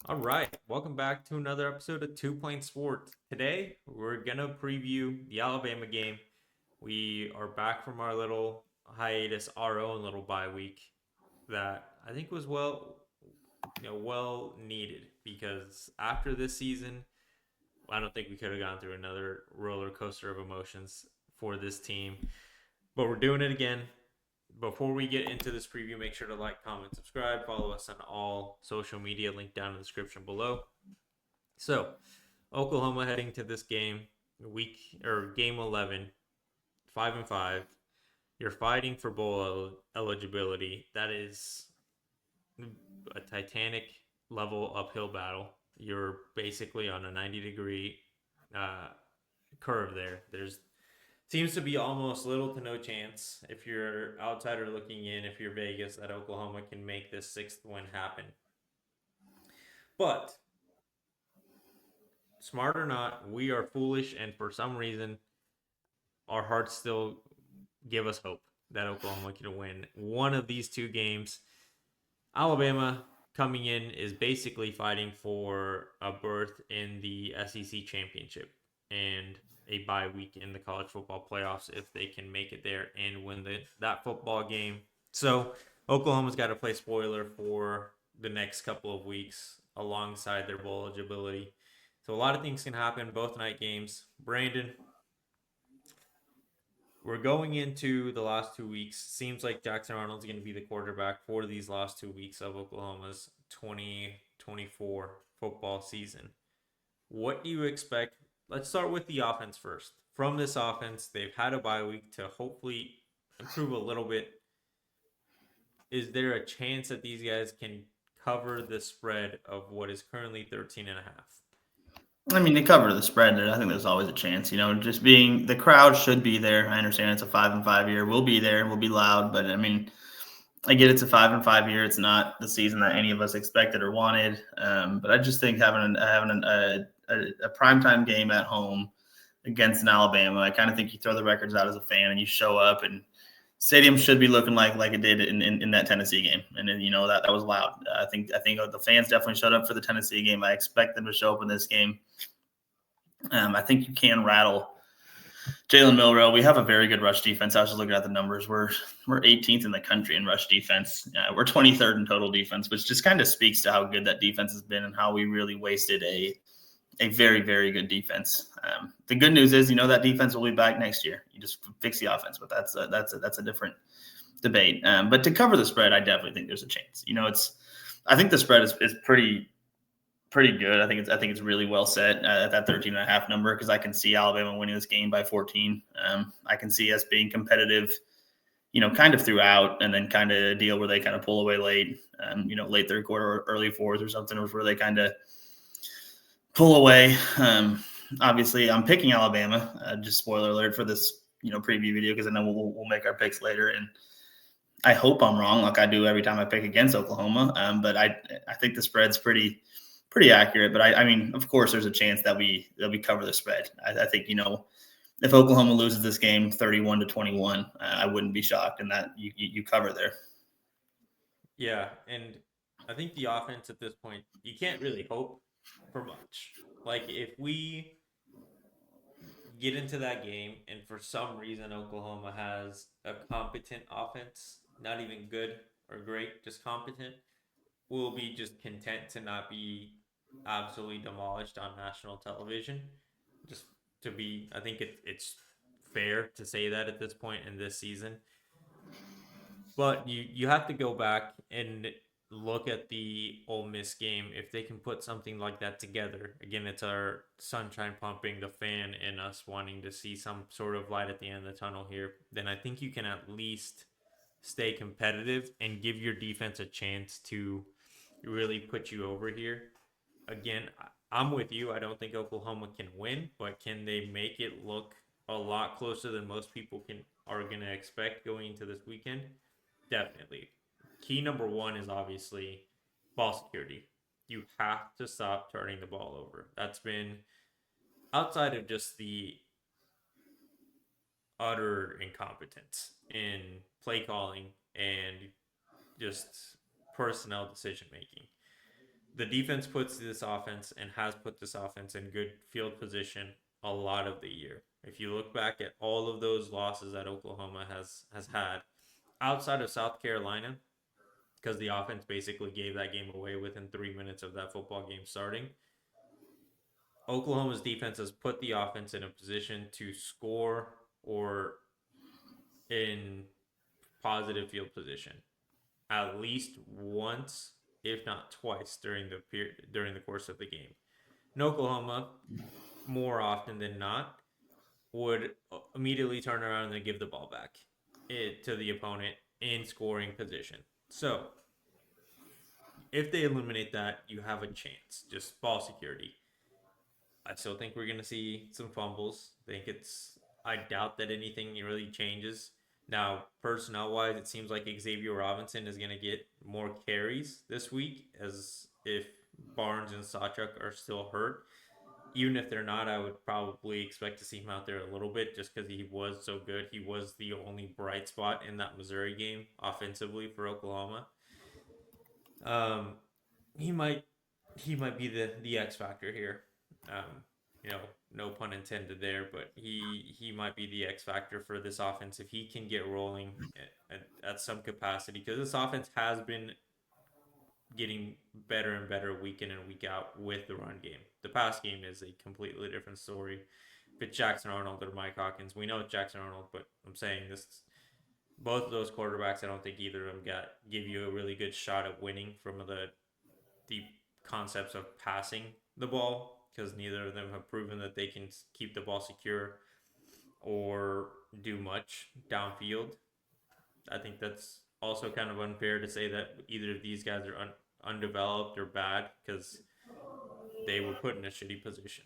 All right, welcome back to another episode of Two Plane Sports. Today, we're gonna preview the Alabama game. We are back from our little hiatus, our own little bye week that I think was well needed because after this season, I don't think we could have gone through another roller coaster of emotions for this team. But we're doing it again. Before we get into this preview, make sure to like, comment, subscribe, follow us on all social media, link down in the description below. So, Oklahoma heading to this game, game 11, 5-5. You're fighting for bowl eligibility. That is a Titanic level uphill battle. You're basically on a 90-degree uh, curve there. There's seems to be almost little to no chance if you're outsider looking in, if you're Vegas, that Oklahoma can make this sixth win happen. But smart or not, we are foolish, and for some reason, our hearts still give us hope that Oklahoma can win one of these two games. Alabama coming in is basically fighting for a berth in the SEC championship and a bye week in the college football playoffs if they can make it there and win that football game. So Oklahoma's got to play spoiler for the next couple of weeks alongside their bowl eligibility. So a lot of things can happen both night games. Brandon, we're going into the last 2 weeks. Seems like Jackson Arnold's going to be the quarterback for these last 2 weeks of Oklahoma's 2024 football season. What do you expect? Let's start with the offense first. From this offense, they've had a bye week to hopefully improve a little bit. Is there a chance that these guys can cover the spread of what is currently 13 and a half? I mean, they cover the spread. I think there's always a chance. Just being the crowd should be there. I understand it's a 5-5 year. We'll be there. We'll be loud. But I mean, I get it's a 5-5 year. It's not the season that any of us expected or wanted. But I just think having a primetime game at home against an Alabama, I kind of think you throw the records out as a fan and you show up, and stadium should be looking like it did in that Tennessee game. And then, that was loud. I think the fans definitely showed up for the Tennessee game. I expect them to show up in this game. I think you can rattle Jalen Milroe. We have a very good rush defense. I was just looking at the numbers. We're 18th in the country in rush defense. We're 23rd in total defense, which just kind of speaks to how good that defense has been and how we really wasted a very, very good defense. The good news is, that defense will be back next year. You just fix the offense, but that's a different debate. But to cover the spread, I definitely think there's a chance. I think the spread is pretty good. I think it's really well set at that 13.5 number, because I can see Alabama winning this game by 14. I can see us being competitive, kind of throughout, and then kind of a deal where they kind of pull away late, late third quarter or early fourth or something, where they kind of pull away. Obviously, I'm picking Alabama. Just spoiler alert for this, preview video, because I know we'll make our picks later, and I hope I'm wrong, like I do every time I pick against Oklahoma. But I think the spread's pretty accurate. But I mean, of course, there's a chance that we cover the spread. I think, if Oklahoma loses this game 31-21, I wouldn't be shocked, and that you cover there. Yeah, and I think the offense at this point, you can't really hope for much. Like if we get into that game and for some reason Oklahoma has a competent offense, not even good or great, just competent, we'll be just content to not be absolutely demolished on national television. Just to be, I think it's fair to say that at this point in this season. But you have to go back and look at the Ole Miss game. If they can put something like that together, again, it's our sunshine pumping, the fan in us wanting to see some sort of light at the end of the tunnel here. Then I think you can at least stay competitive and give your defense a chance to really put you over here. Again, I'm with you. I don't think Oklahoma can win, but can they make it look a lot closer than most people are going to expect going into this weekend? Definitely. Key number one is obviously ball security. You have to stop turning the ball over. That's been outside of just the utter incompetence in play calling and just personnel decision making. the defense puts this offense and has put this offense in good field position a lot of the year. If you look back at all of those losses that Oklahoma has had outside of South Carolina, because the offense basically gave that game away within 3 minutes of that football game starting. Oklahoma's defense has put the offense in a position to score or in positive field position at least once, if not twice, during the course of the game. And Oklahoma, more often than not, would immediately turn around and give the ball back to the opponent in scoring position. So if they eliminate that, you have a chance. Just ball security. I still think we're gonna see some fumbles. I doubt that anything really changes. Now, personnel wise, it seems like Xavier Robinson is gonna get more carries this week, as if Barnes and Sawchuk are still hurt. Even if they're not, I would probably expect to see him out there a little bit just because he was so good. He was the only bright spot in that Missouri game offensively for Oklahoma. Um, he might he might be the X factor here. Um, no pun intended there, but he might be the X factor for this offense if he can get rolling at some capacity, because this offense has been getting better and better week in and week out with the run game. The pass game is a completely different story. If it's Jackson Arnold or Mike Hawkins, we know it's Jackson Arnold, but I'm saying this, both of those quarterbacks, I don't think either of them give you a really good shot at winning from the concepts of passing the ball, because neither of them have proven that they can keep the ball secure or do much downfield. I think that's also kind of unfair to say that either of these guys are undeveloped or bad, because they were put in a shitty position.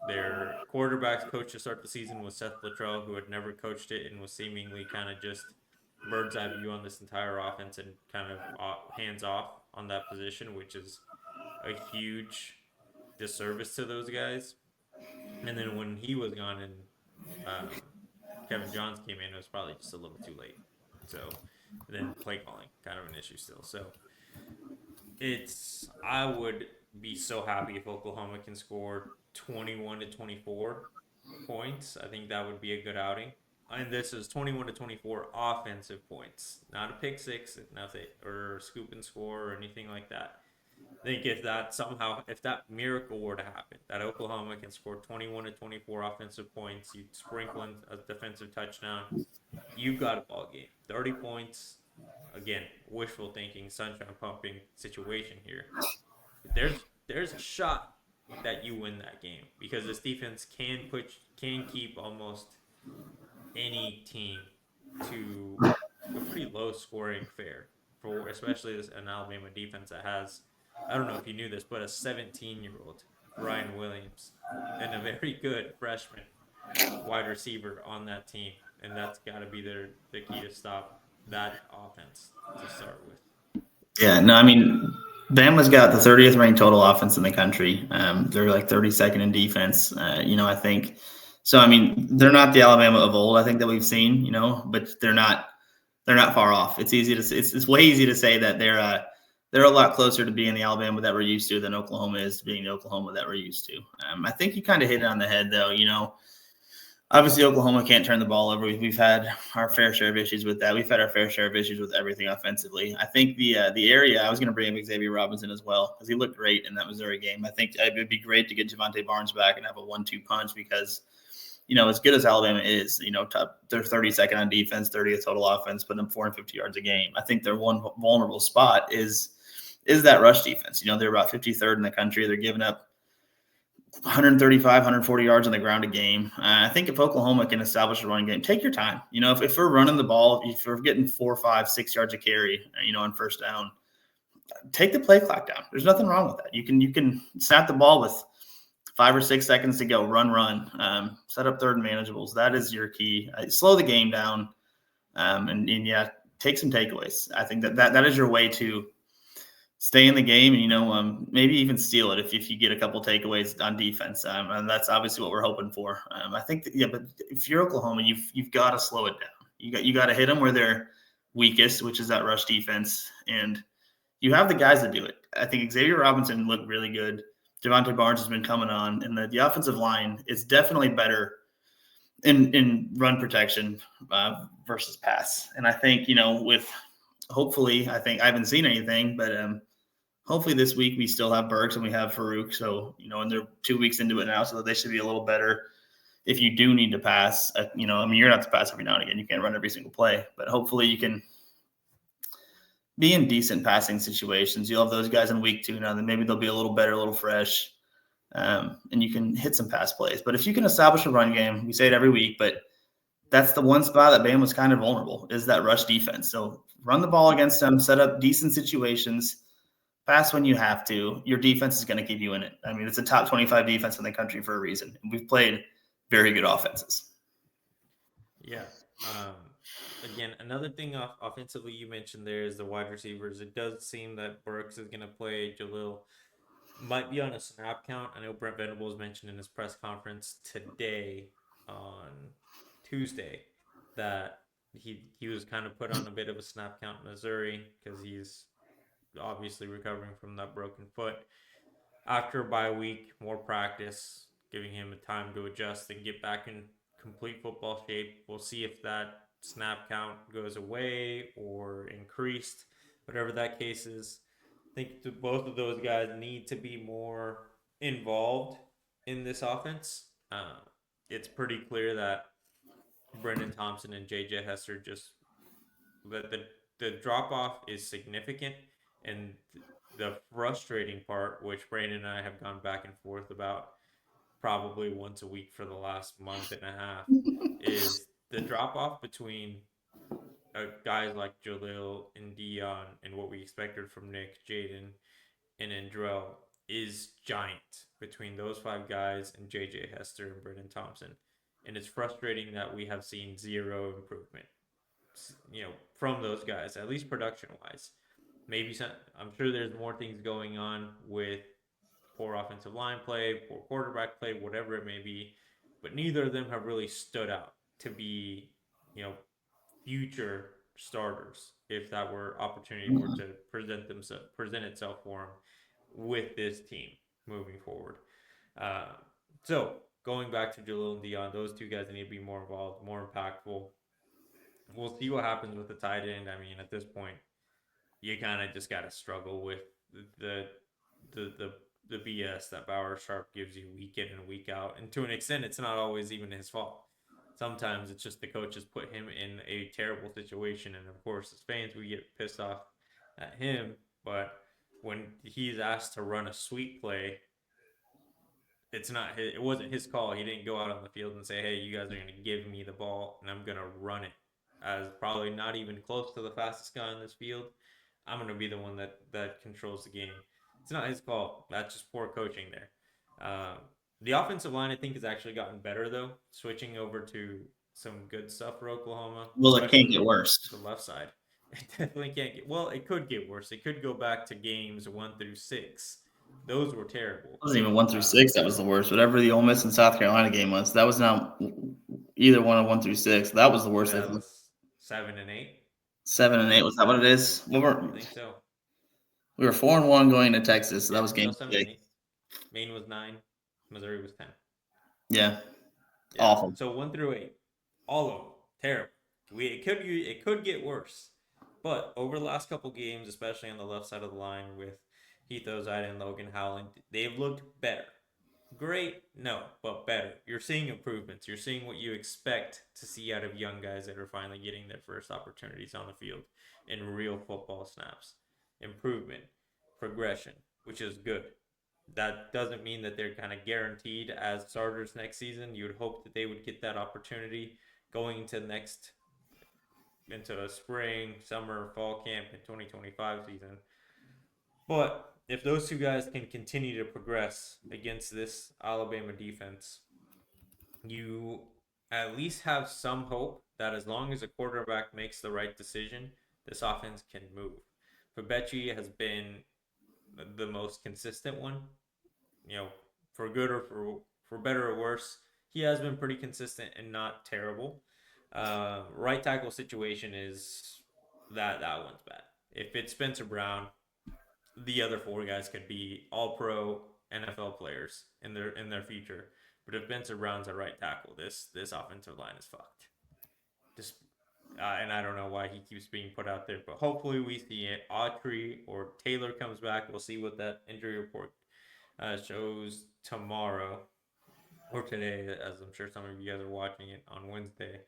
Their quarterbacks coach to start the season was Seth Luttrell, who had never coached it and was seemingly kind of just bird's eye view on this entire offense and kind of hands off on that position, which is a huge disservice to those guys. And then when he was gone and um, Kevin Johns came in, it was probably just a little too late. So then play calling, kind of an issue still. So I would be so happy if Oklahoma can score 21 to 24 points. I think that would be a good outing. And this is 21 to 24 offensive points, not a pick six, nothing, or scoop and score or anything like that. I think if that miracle were to happen, that Oklahoma can score 21 to 24 offensive points, you sprinkle in a defensive touchdown, you've got a ball game. 30 points, again, wishful thinking, sunshine pumping situation here. There's a shot that you win that game, because this defense can keep almost any team to a pretty low scoring fare, for especially an Alabama defense that has, I don't know if you knew this, but a 17-year-old Ryan Williams and a very good freshman wide receiver on that team, and that's got to be the key to stop that offense to start with. Yeah, no, I mean, Bama's got the 30th ranked total offense in the country. They're like 32nd in defense. I think so. I mean, they're not the Alabama of old, I think, that we've seen. But they're not far off. It's easy to it's way easy to say that they're a lot closer to being the Alabama that we're used to than Oklahoma is being the Oklahoma that we're used to. I think you kind of hit it on the head, though. Obviously, Oklahoma can't turn the ball over. We've had our fair share of issues with that. We've had our fair share of issues with everything offensively. I think the area, I was going to bring up Xavier Robinson as well, because he looked great in that Missouri game. I think it would be great to get Javante Barnes back and have a 1-2 punch, because, as good as Alabama is, they're 32nd on defense, 30th total offense, putting them 450 yards a game. I think their one vulnerable spot is that rush defense. They're about 53rd in the country. They're giving up 135, 140 yards on the ground a game. I think if Oklahoma can establish a running game, take your time. If we're running the ball, if we're getting 4, 5, 6 yards a carry, on first down, take the play clock down. There's nothing wrong with that. You can snap the ball with 5 or 6 seconds to go, run, set up third and manageables. That is your key. Slow the game down, and yeah, take some takeaways. I think that is your way to stay in the game and, maybe even steal it if you get a couple takeaways on defense. And that's obviously what we're hoping for. I think but if you're Oklahoma, you've got to slow it down. You got to hit them where they're weakest, which is that rush defense. And You have the guys that do it. I think Xavier Robinson looked really good. Javante Barnes has been coming on, and the offensive line is definitely better in run protection versus pass. And I think with hopefully, I think I haven't seen anything, but hopefully this week we still have Burks and we have Farouk. So and they're 2 weeks into it now, so they should be a little better. If you do need to pass, I mean, you're going to have to pass every now and again. You can't run every single play, but hopefully you can be in decent passing situations. You'll have those guys in week 2 now. Then maybe they'll be a little better, a little fresh, and you can hit some pass plays. But if you can establish a run game, we say it every week, but that's the one spot that Bama was kind of vulnerable is that rush defense. So run the ball against them, set up decent situations, pass when you have to. Your defense is going to keep you in it. I mean, it's a top 25 defense in the country for a reason. We've played very good offenses. Yeah. Again, another thing offensively you mentioned there is the wide receivers. It does seem that Burks is going to play. Jalil might be on a snap count. I know Brent Venables mentioned in his press conference today on Tuesday that he was kind of put on a bit of a snap count in Missouri because he's obviously recovering from that broken foot. After a bye week, more practice, giving him a time to adjust and get back in complete football shape. We'll see if that snap count goes away or increased, whatever that case is. I think both of those guys need to be more involved in this offense. It's pretty clear that Brendan Thompson and JJ Hester just that the drop off is significant, and the frustrating part, which Brandon and I have gone back and forth about probably once a week for the last month and a half, is the drop off between guys like Jalil and Dion and what we expected from Nick, Jaden, and Andrell is giant between those five guys and JJ Hester and Brendan Thompson. And it's frustrating that we have seen zero improvement, from those guys, at least production wise. Maybe some, I'm sure there's more things going on with poor offensive line play, poor quarterback play, whatever it may be, but neither of them have really stood out to be, you know, future starters if that were opportunity were to present itself for them with this team moving forward. Uh, so going back to Jalil and Dion, those two guys need to be more involved, more impactful. We'll see what happens with the tight end. I mean, at this point, you kind of just got to struggle with the the the the BS that Bauer Sharp gives you week in and week out, and to an extent, it's not always even his fault. Sometimes it's just the coaches put him in a terrible situation, and of course, as fans, we get pissed off at him. But when he's asked to run a sweep play, it's not his, it wasn't his call. He didn't go out on the field and say, "Hey, you guys are going to give me the ball and I'm going to run it." As probably not even close to the fastest guy on this field, I'm going to be the one that controls the game. It's not his call. That's just poor coaching there. Uh, the offensive line, I think, has actually gotten better though, switching over to some good stuff for Oklahoma, Well, it can't especially get worse. the left side. It definitely can't get well. It could get worse. It could go back to games 1 through 6. Those were terrible. It wasn't even one through Uh, six that was the worst. Whatever the Ole Miss and South Carolina game was, that was not either one of 1 through 6. That was the worst. that was 7 and 8. 7 and 8 was that what it is? I think so. We were 4-1 going to Texas, so that Yeah, was no, game seven and 6. eight. Maine was 9. Missouri was 10. Yeah, Yeah. awful. So 1 through 8, all of them terrible. It could get worse, but over the last couple games, especially on the left side of the line with Heath Ozide and Logan Howland, they've looked better. Great, no, but better. You're seeing improvements. You're seeing what you expect to see out of young guys that are finally getting their first opportunities on the field in real football snaps. Improvement, progression, which is good. That doesn't mean that they're kind of guaranteed as starters next season. You would hope that they would get that opportunity going into a spring, summer, fall camp in 2025 season. But if those two guys can continue to progress against this Alabama defense, you at least have some hope that as long as a quarterback makes the right decision, this offense can move. Fabechi has been the most consistent one, you know, for good or for better or worse. He has been pretty consistent and not terrible. Right tackle situation is that one's bad. If it's Spencer Brown, the other four guys could be all pro NFL players in their future. But if Spencer Brown's a right tackle, this offensive line is fucked. Just and I don't know why he keeps being put out there, but hopefully we see it. Autry or Taylor comes back. We'll see what that injury report shows tomorrow or today, as I'm sure some of you guys are watching it on Wednesday.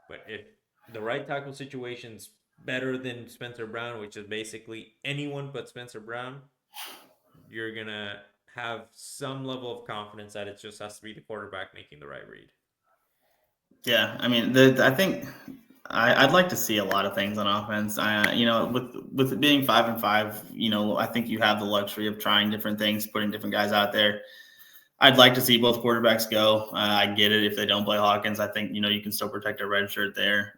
But if the right tackle situation's better than Spencer Brown, which is basically anyone but Spencer Brown, you're gonna have some level of confidence that it just has to be the quarterback making the right read. Yeah, I mean, I think I'd like to see a lot of things on offense. With it being 5-5, I think you have the luxury of trying different things, putting different guys out there. I'd like to see both quarterbacks go. I get it if they don't play Hawkins. I think you can still protect a red shirt there.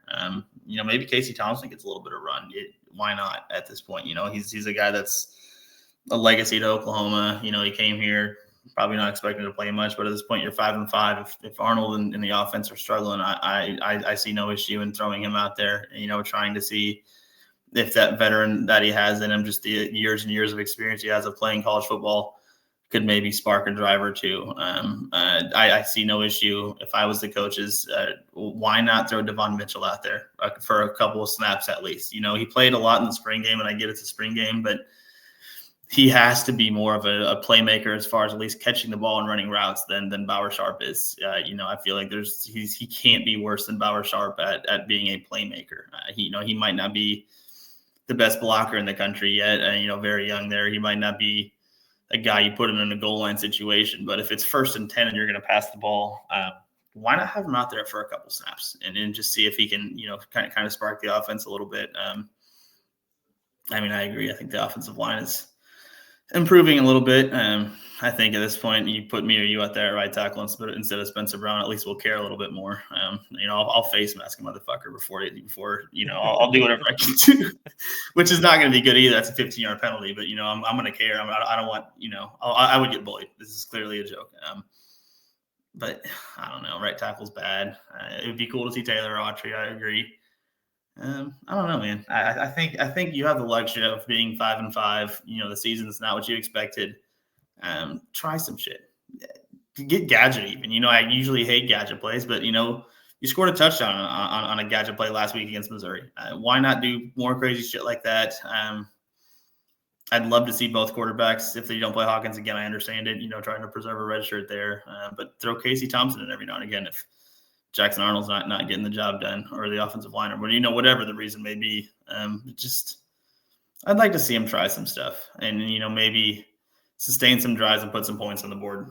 Maybe Casey Thompson gets a little bit of run. Why not at this point? He's a guy that's a legacy to Oklahoma. He came here probably not expecting to play much, but at this point you're 5-5. If Arnold and the offense are struggling, I see no issue in throwing him out there. Trying to see if that veteran that he has in him, just the years and years of experience he has of playing college football, could maybe spark a drive or two. I see no issue. If I was the coaches, why not throw Devon Mitchell out there for a couple of snaps at least? He played a lot in the spring game, and I get it's a spring game, but he has to be more of a playmaker as far as at least catching the ball and running routes than Bauer Sharp is. I feel like he can't be worse than Bauer Sharp at being a playmaker. He might not be the best blocker in the country yet. Very young there. He might not be a guy you put in a goal line situation, but if it's 1st and 10 and you're going to pass the ball, why not have him out there for a couple snaps and just see if he can, kind of spark the offense a little bit. I agree. I think the offensive line is improving a little bit. I think at this point, you put me or you out there at right tackle instead of Spencer Brown. At least we'll care a little bit more. I'll face mask a motherfucker before I'll do whatever I can do, which is not going to be good either. That's a 15-yard penalty, but I'm going to care. I don't want I would get bullied. This is clearly a joke. But I don't know. Right tackle's bad. It would be cool to see Taylor Autry. I agree. I don't know, man. I think you have the luxury of being 5-5. The season's not what you expected. Try some shit. Get gadget even. I usually hate gadget plays, but you scored a touchdown on a gadget play last week against Missouri. Why not do more crazy shit like that? I'd love to see both quarterbacks. If they don't play Hawkins again, I understand it. Trying to preserve a red shirt there, but throw Casey Thompson in every now and again if Jackson Arnold's not getting the job done, or the offensive line, or whatever the reason may be. I'd like to see him try some stuff and maybe sustain some drives and put some points on the board.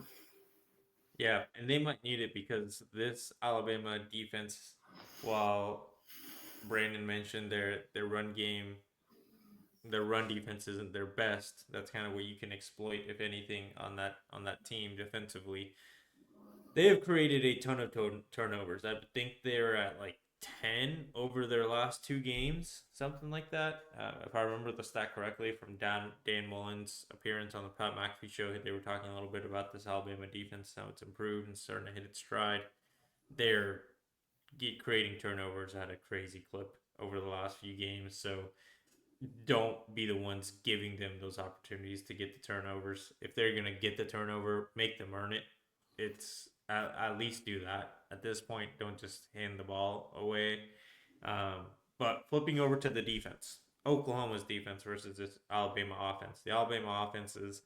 Yeah, and they might need it because this Alabama defense, while Brandon mentioned their run game, their run defense isn't their best. That's kind of what you can exploit, if anything, on that team defensively. They have created a ton of turnovers. I think they're at like 10 over their last two games, something like that. If I remember the stat correctly from Dan Mullen's appearance on the Pat McAfee show, they were talking a little bit about this Alabama defense, how it's improved and starting to hit its stride. They're creating turnovers at a crazy clip over the last few games. So don't be the ones giving them those opportunities to get the turnovers. If they're going to get the turnover, make them earn it. It's at least do that. At this point, don't just hand the ball away. But flipping over to the defense, Oklahoma's defense versus this Alabama offense. The Alabama offense is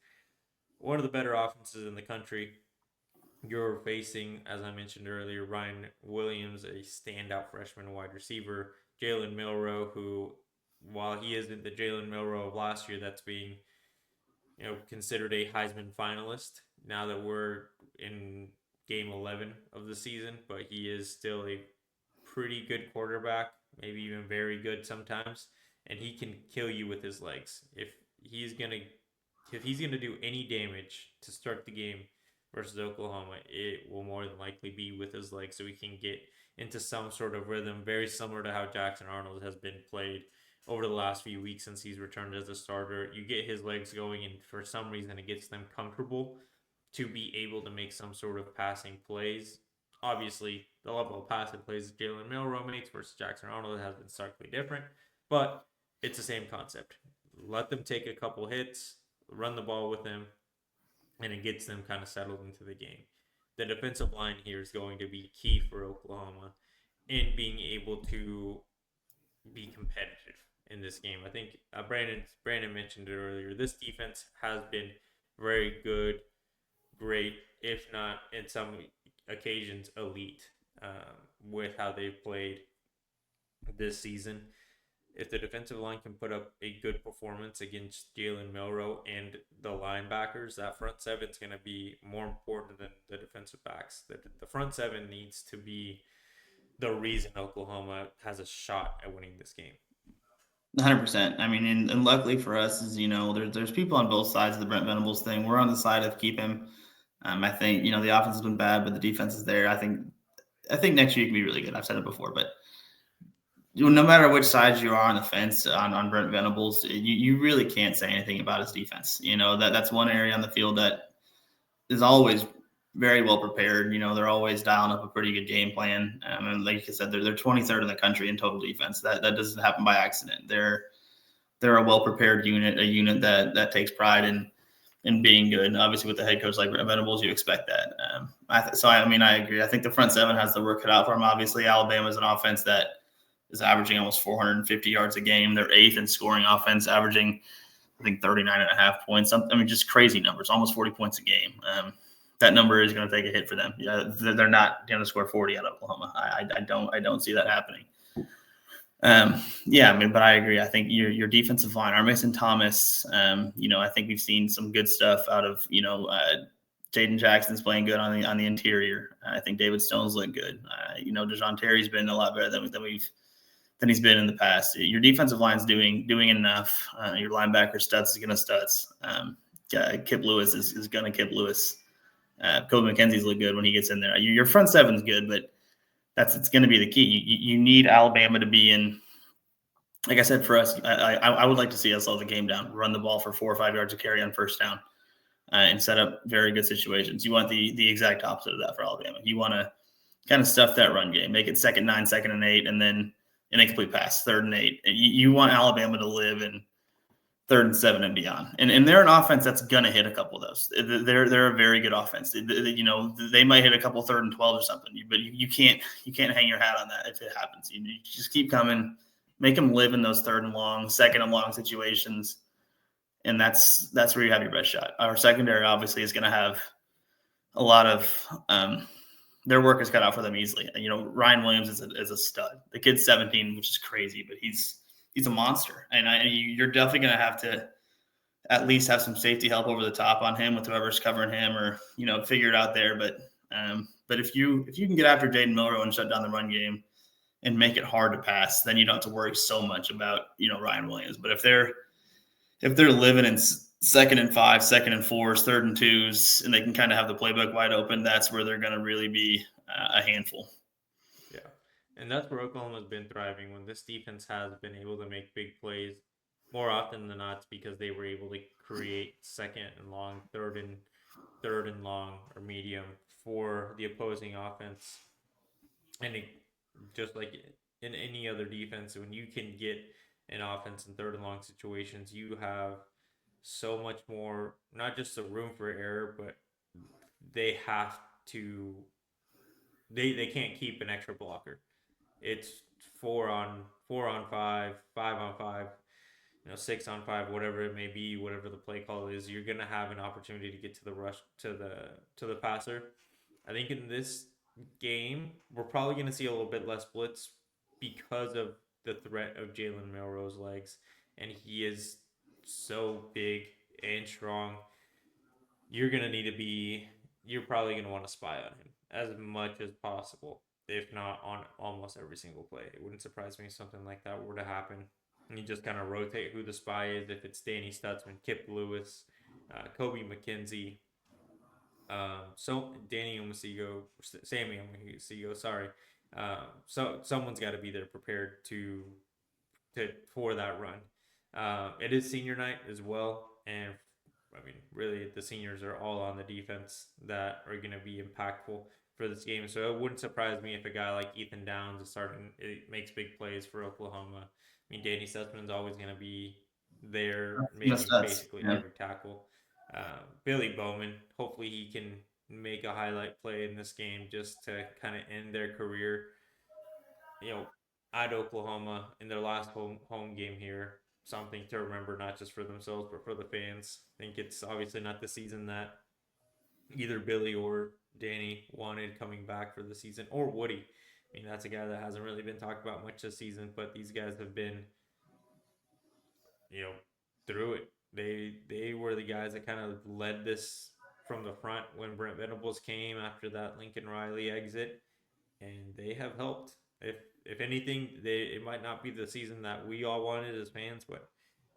one of the better offenses in the country. You're facing, as I mentioned earlier, Ryan Williams, a standout freshman wide receiver. Jalen Milroe, who, while he isn't the Jalen Milroe of last year, that's being considered a Heisman finalist now that we're in game 11 of the season, but he is still a pretty good quarterback, maybe even very good sometimes, and he can kill you with his legs. He's gonna do any damage to start the game versus Oklahoma, it will more than likely be with his legs, so he can get into some sort of rhythm, very similar to how Jackson Arnold has been played over the last few weeks since he's returned as a starter. You get his legs going, and for some reason it gets them comfortable to be able to make some sort of passing plays. Obviously, the level of passing plays that Jalen Milroe makes versus Jackson Arnold has been starkly different, but it's the same concept. Let them take a couple hits, run the ball with him, and it gets them kind of settled into the game. The defensive line here is going to be key for Oklahoma in being able to be competitive in this game. I think Brandon mentioned it earlier. This defense has been very good, great, if not in some occasions elite, with how they've played this season. If the defensive line can put up a good performance against Jalen Milroe and the linebackers, that front seven is going to be more important than the defensive backs. The front seven needs to be the reason Oklahoma has a shot at winning this game. 100%. I mean, and luckily for us is there's people on both sides of the Brent Venables thing. We're on the side of keep him. I think the offense has been bad, but the defense is there. I think next year can be really good. I've said it before, but no matter which side you are on the fence on Brent Venables, you really can't say anything about his defense. That's one area on the field that is always very well prepared. They're always dialing up a pretty good game plan. And like I said, they're 23rd in the country in total defense. That doesn't happen by accident. They're a well prepared unit, a unit that takes pride in being good. And obviously, with the head coach like Venables, you expect that. I agree. I think the front seven has the work cut out for them. Obviously, Alabama is an offense that is averaging almost 450 yards a game. They're eighth in scoring offense, averaging I think 39 and a half points. Just crazy numbers, almost 40 points a game. That number is going to take a hit for them. Yeah, they're not going to score 40 at Oklahoma. I don't see that happening. But I agree. I think your defensive line, our Mason Thomas. I think we've seen some good stuff out of Jaden Jackson's playing good on the interior. I think David Stone's looked good. Dejon Terry's been a lot better than he's been in the past. Your defensive line's doing enough. Your linebacker Stutz is going to Stutz. Kip Lewis is going to Kip Lewis. Kobe McKenzie's look good when he gets in there. Your front seven's good, but it's going to be the key. You need Alabama to be in. Like I said, for us, I would like to see us slow the game down, run the ball for 4 or 5 yards of carry on first down, and set up very good situations. You want the exact opposite of that for Alabama. You want to kind of stuff that run game, make it 2nd 9, 2nd and 8, and then an incomplete pass, 3rd and 8. You want Alabama to live in 3rd and 7 and beyond. And they're an offense that's going to hit a couple of those. They're a very good offense. They might hit a couple 3rd and 12 or something, but you can't hang your hat on that if it happens. You just keep coming, make them live in those 3rd and long, 2nd and long situations, and that's where you have your best shot. Our secondary obviously is going to have a lot of their work is cut out for them easily. Ryan Williams is a stud. The kid's 17, which is crazy, but he's a monster. And you're definitely going to have to at least have some safety help over the top on him with whoever's covering him, or figure it out there. But if you can get after Jaden Milroe and shut down the run game and make it hard to pass, then you don't have to worry so much about Ryan Williams. But if they're living in 2nd and 5, 2nd and 4s, 3rd and 2s, and they can kind of have the playbook wide open, that's where they're going to really be a handful. Yeah. And that's where Oklahoma's been thriving. When this defense has been able to make big plays, more often than not, it's because they were able to create 2nd and long, 3rd and long, or medium for the opposing offense. And just like in any other defense, when you can get an offense in 3rd and long situations, you have so much more, not just the room for error, but they have to they can't keep an extra blocker. It's 4 on 5, 5 on 5, 6 on 5, whatever it may be, whatever the play call is. You're gonna have an opportunity to get to the rush to the passer. I think in this game we're probably gonna see a little bit less blitz because of the threat of Jalen Milroe's legs, and he is so big and strong. You're probably gonna want to spy on him as much as possible, if not on almost every single play. It wouldn't surprise me if something like that were to happen. And you just kind of rotate who the spy is. If it's Danny Stutzman, Kip Lewis, Kobe McKenzie, so Danny Omasigo, Sammy Omasigo, sorry. So someone's got to be there prepared for that run. It is senior night as well, and really, the seniors are all on the defense that are going to be impactful for this game. So it wouldn't surprise me if a guy like Ethan Downs is starting, it makes big plays for Oklahoma. Danny Stutzman's always going to be there, That's making nuts. basically Yeah. every tackle. Billy Bowman, hopefully he can make a highlight play in this game just to kind of end their career. You know, at Oklahoma in their last home game here. Something to remember, not just for themselves but for the fans. I think it's obviously not the season that either Billy or Danny wanted coming back for the season, or Woody. I mean, that's a guy that hasn't really been talked about much this season, but these guys have been, you know, through it. They were the guys that kind of led this from the front when Brent Venables came after that Lincoln Riley exit, and they have helped. If anything, it might not be the season that we all wanted as fans, but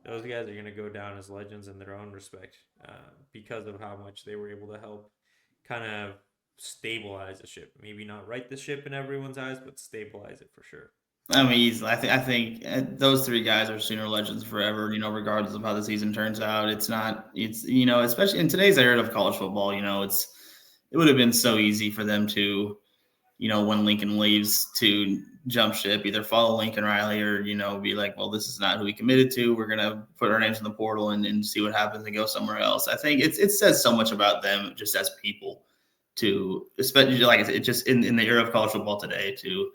those guys are going to go down as legends in their own respect because of how much they were able to help kind of stabilize the ship. Maybe not right the ship in everyone's eyes, but stabilize it for sure. I mean, easily. I think those three guys are Sooner legends forever. Regardless of how the season turns out, it's not. It's especially in today's era of college football. It would have been so easy for them to, when Lincoln leaves, to jump ship, either follow Lincoln Riley or be like, well, this is not who we committed to. We're gonna put our names in the portal and see what happens and go somewhere else. I think it says so much about them just as people to, especially like I said, just in the era of college football today to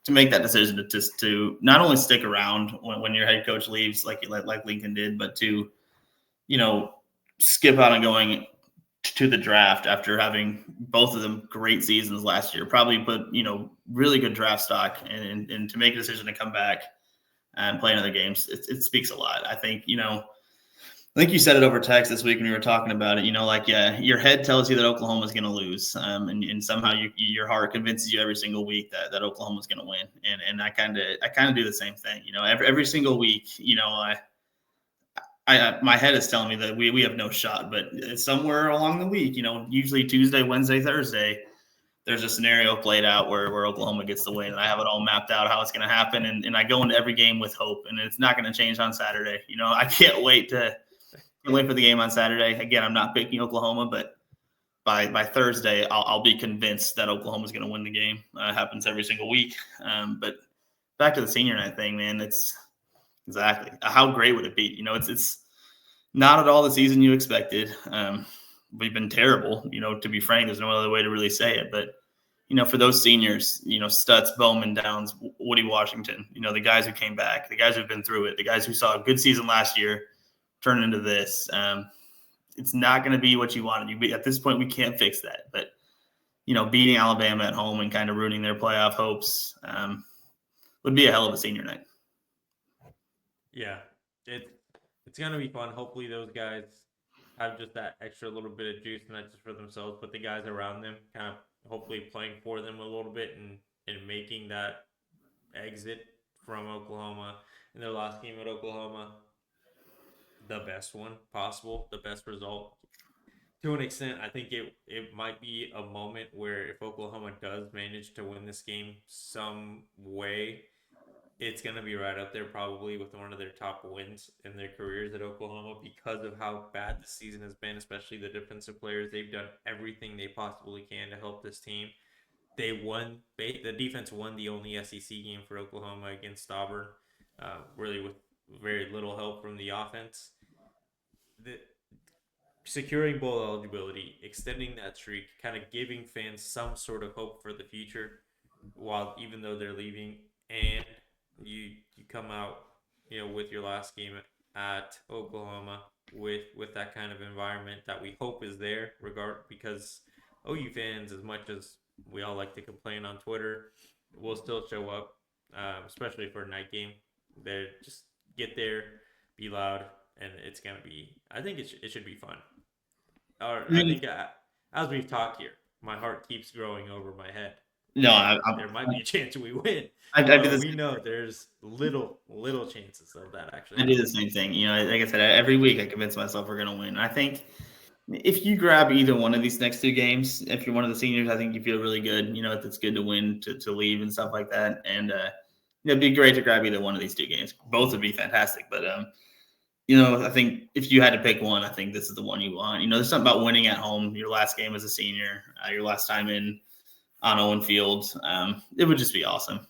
make that decision to not only stick around when your head coach leaves like Lincoln did, but to you know skip out and going to the draft after having both of them great seasons last year. Probably put really good draft stock and to make a decision to come back and play another games. It speaks a lot. I think you said it over text this week when we were talking about it. Yeah, your head tells you that Oklahoma's going to lose, and somehow your heart convinces you every single week that Oklahoma's going to win. And I kind of do the same thing. Every single week, my head is telling me that we have no shot, but somewhere along the week, usually Tuesday, Wednesday, Thursday, there's a scenario played out where Oklahoma gets the win, and I have it all mapped out how it's going to happen, and I go into every game with hope, and it's not going to change on Saturday. I can't wait for the game on Saturday. Again, I'm not picking Oklahoma, but by Thursday, I'll be convinced that Oklahoma's going to win the game. Happens every single week. But back to the senior night thing, man. It's exactly how great would it be? It's not at all the season you expected. We've been terrible. To be frank, there's no other way to really say it. But for those seniors, Stutz, Bowman, Downs, Woody Washington, the guys who came back, the guys who've been through it, the guys who saw a good season last year turn into this. It's not going to be what you wanted. At this point, we can't fix that. But beating Alabama at home and kind of ruining their playoff hopes would be a hell of a senior night. Yeah, it's gonna be fun. Hopefully, those guys have just that extra little bit of juice, not just for themselves, but the guys around them, kind of hopefully playing for them a little bit and making that exit from Oklahoma in their last game at Oklahoma the best one possible, the best result. To an extent, I think it might be a moment where if Oklahoma does manage to win this game some way, it's going to be right up there probably with one of their top wins in their careers at Oklahoma because of how bad the season has been, especially the defensive players. They've done everything they possibly can to help this team. The defense won the only SEC game for Oklahoma against Auburn, really with very little help from the offense. The, securing bowl eligibility, extending that streak, kind of giving fans some sort of hope for the future, while even though they're leaving, and you come out with your last game at Oklahoma with that kind of environment that we hope is there, because OU fans, as much as we all like to complain on Twitter, will still show up, especially for a night game. They just get there, be loud, and it's gonna be. I think it should be fun. Or I think as we've talked here, my heart keeps growing over my head. No, There might be a chance we win. I do this. We know there's little chances of that actually I do the happening. same thing. Like I said, every week I convince myself we're going to win. I think if you grab either one of these next two games, if you're one of the seniors, I think you feel really good. It's good to win, to leave and stuff like that. And it'd be great to grab either one of these two games. Both would be fantastic. But I think if you had to pick one, I think this is the one you want. There's something about winning at home, your last game as a senior, your last time on Owen Field. It would just be awesome.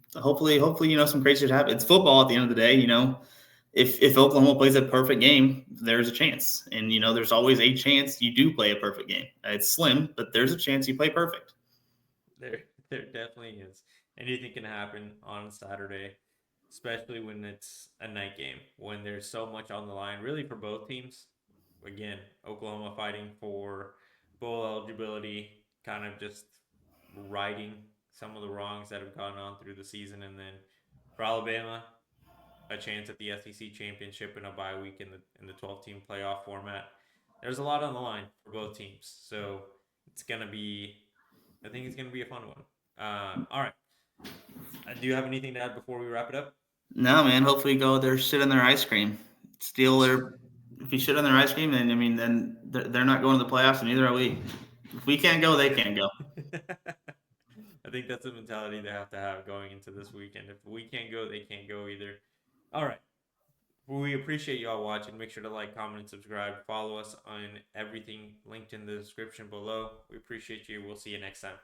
So hopefully, some great shit happens. It's football at the end of the day. if Oklahoma plays a perfect game, there's a chance. And, there's always a chance you do play a perfect game. It's slim, but there's a chance you play perfect. There definitely is. Anything can happen on Saturday, especially when it's a night game, when there's so much on the line, really for both teams. Again, Oklahoma fighting for bowl eligibility, kind of just righting some of the wrongs that have gone on through the season, and then for Alabama, a chance at the SEC championship in a bye week in the 12-team playoff format. There's a lot on the line for both teams, so it's gonna be. I think it's gonna be a fun one. All right. Do you have anything to add before we wrap it up? No, man. Hopefully, go there, shit on their ice cream, steal their. If you shit on their ice cream, then then they're not going to the playoffs, and neither are we. If we can't go, they can't go. I think that's a mentality they have to have going into this weekend. If we can't go, they can't go either. All right. We appreciate you all watching. Make sure to like, comment, and subscribe. Follow us on everything linked in the description below. We appreciate you. We'll see you next time.